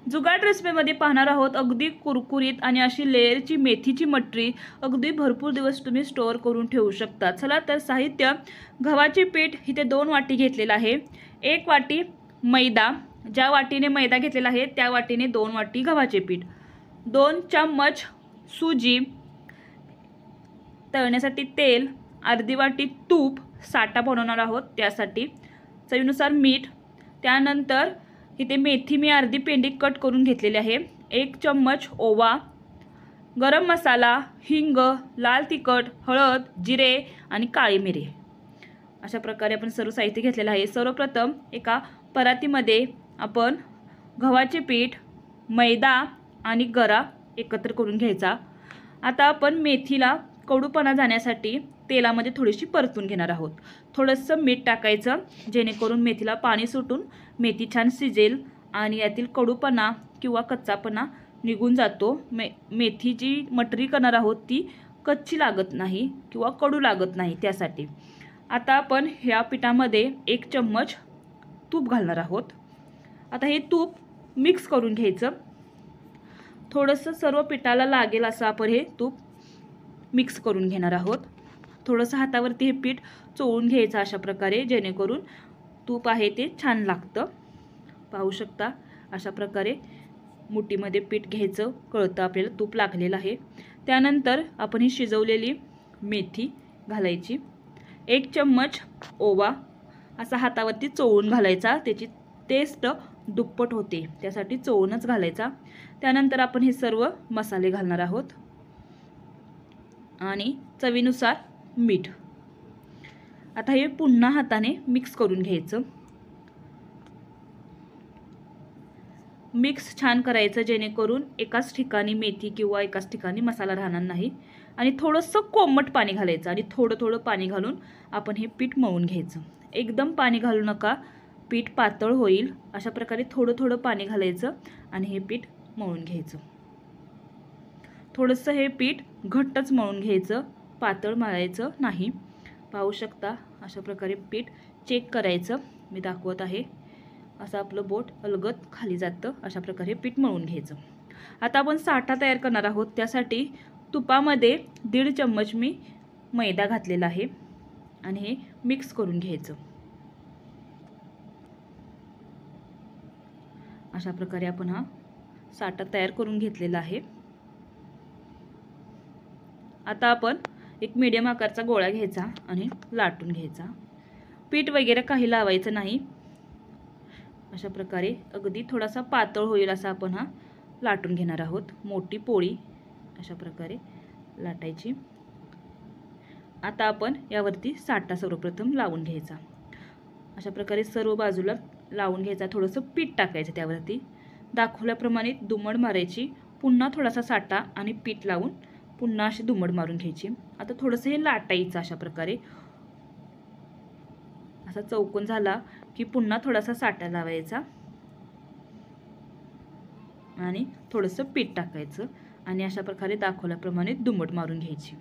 जुगाड रेसिपीमध्ये पाहणार आहोत अगदी कुरकुरीत आणि अशी लेयरची मेथीची मटरी अगदी भरपूर दिवस तुम्ही स्टोअर करून ठेवू शकता। चला तर साहित्य, गव्हाचे पीठ इथे 2 वाटी घेतलेला आहे, 1 वाटी मैदा, ज्या वाटीने मैदा घेतलेला आहे त्या वाटीने 2 वाटी गव्हाचे पीठ, 2 चम्मच सुजी, तळण्यासाठी तेल, अर्धी वाटी तूप, साठा बनवणार आहोत त्यासाठी, चवीनुसार मीठ, त्यानंतर इथे मेथी मी अर्धी पेंडी कट करून घेतलेली आहे, 1 चम्मच ओवा, गरम मसाला, हिंग, लाल तिखट, हळद, जिरे आणि काळी मिरी। अशा प्रकारे आपण सर्व साहित्य घेतलेलं आहे। सर्वप्रथम एका परातीमध्ये आपण गव्हाचे पीठ, मैदा आणि गरा एकत्र करून घ्यायचा। आता आपण मेथीला कडूपणा जाण्यासाठी तेलामध्ये थोडीशी परतून घेणार आहोत। थोडंसं मीठ टाकायचं जेणेकरून मेथीला पाणी सुटून मेथी छान शिजेल आणि यातील कडूपणा किंवा कच्चापणा निघून जातो। मेथी जी मटरी करणार आहोत ती कच्ची लागत नाही किंवा कडू लागत नाही त्यासाठी। आता आपण ह्या पिठामध्ये 1 चम्मच तूप घालणार आहोत। आता हे तूप मिक्स करून घ्यायचं, थोडंसं सर्व पिठाला लागेल असं आपण हे तूप मिक्स करून घेणार आहोत। थोडंसं हातावरती हे पीठ चोळून घ्यायचं अशा प्रकारे जेणेकरून तूप आहे ते छान लागतं। पाहू शकता अशा प्रकारे मुठीमध्ये पीठ घ्यायचं, कळतं आपल्याला तूप लागलेलं आहे। त्यानंतर आपण ही शिजवलेली मेथी घालायची, 1 चम्मच ओवा असा हातावरती चोळून घालायचा, त्याची टेस्ट दुप्पट होते त्यासाठी चोळूनच घालायचा। त्यानंतर आपण हे सर्व मसाले घालणार आहोत आणि चवीनुसार मीठ। आता हे पुन्हा हाताने मिक्स करून घ्यायचं, मिक्स छान करायचं जेणेकरून एकाच ठिकाणी मेथी किंवा एकाच ठिकाणी मसाला राहणार नाही। आणि थोडंसं कोमट पाणी घालायचं आणि थोडं थोडं पाणी घालून आपण हे पीठ मळून घ्यायचं। एकदम पाणी घालू नका, पीठ पातळ होईल। अशा प्रकारे थोडं थोडं पाणी घालायचं आणि हे पीठ मळून घ्यायचं। थोडंसं हे पीठ घट्टच मळून घ्यायचं, पातळ मळायचं नाही। पाहू शकता अशा प्रकारे पीठ चेक करायचं, मी दाखवत आहे असं आपलं बोट अलगद खाली जातं, अशा प्रकारे पीठ मळून घ्यायचं। आता आपण साठा तयार करणार आहोत, त्यासाठी तुपामध्ये 1.5 चम्मच मी मैदा घातलेला आहे आणि हे मिक्स करून घ्यायचं। अशा प्रकारे आपण हा साठा तयार करून घेतलेला आहे। आता आपण एक मीडियम आकारचा गोळा घ्यायचा आणि लाटून घ्यायचा, पीठ वगैरे काही लावायचं नाही। अशा प्रकारे अगदी थोडासा पातळ होईल असा आपण हा लाटून घेणार आहोत। मोठी पोळी अशा प्रकारे लाटायची। आता आपण यावरती साठा सर्वप्रथम लावून घ्यायचा, अशा प्रकारे सर्व बाजूला लावून घ्यायचा। थोडंसं पीठ टाकायचं त्यावरती, दाखवल्याप्रमाणे दुमड मारायची, पुन्हा थोडासा साठा आणि पीठ लावून पुन्हा अशी दुमड मारून घ्यायची। आता थोडंसं हे लाटायचं अशा प्रकारे, असा चौकोन झाला की पुन्हा थोडासा साठा लावायचा आणि थोडंसं पीठ टाकायचं आणि अशा प्रकारे दाखवल्याप्रमाणे दुमड मारून घ्यायची।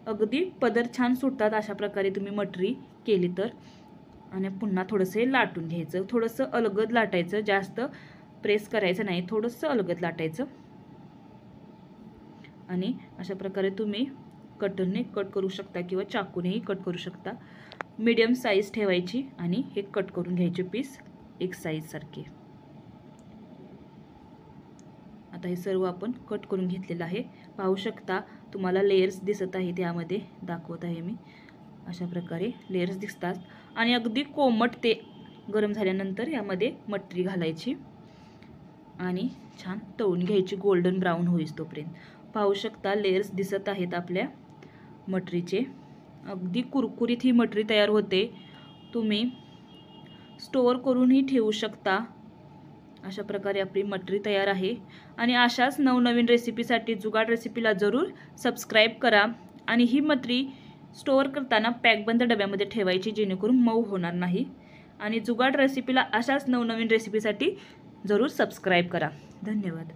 अगदी पदर छान सुटतात अशा प्रकारे तुम्ही मटरी केली तर। आणि पुन्हा थोडंसं हे लाटून घ्यायचं, थोडंसं अलगद लाटायचं, जास्त प्रेस करायचं नाही, थोडंसं अलगद लाटायचं। आणि अशा प्रकारे तुम्ही कटरने कट करू शकता किंवा चाकूनेही कट करू शकता। मीडियम साईज ठेवायची आणि हे कट करून घ्यायचे पीस एक साईज सारखे। आता हे सर्व आपण कट करून घेतलेलं आहे। पाहू शकता तुम्हाला लेयर्स दिसत आहे, त्यामध्ये दाखवत आहे मी, अशा प्रकारे लेयर्स दिसतात। आणि अगदी कोमट ते गरम झाल्यानंतर यामध्ये मटरी घालायची आणि छान तळून घ्यायची, गोल्डन ब्राऊन होईस तोपर्यंत। पाहू शकता लेयर्स दिसत आहेत आपल्या मटरीचे, अगदी कुरकुरीत ही मटरी तयार होते। तुम्ही स्टोअर करूनही ठेवू शकता। अशा प्रकारे आपली मटरी तयार आहे। आणि अशाच नवनवीन रेसिपीसाठी जुगाड रेसिपीला जरूर सबस्क्राईब करा। आणि ही मटरी स्टोअर करताना पॅकबंद डब्यामध्ये ठेवायची जेणेकरून मऊ होणार नाही। आणि जुगाड रेसिपीला अशाच नवनवीन रेसिपीसाठी जरूर सबस्क्राईब करा। धन्यवाद।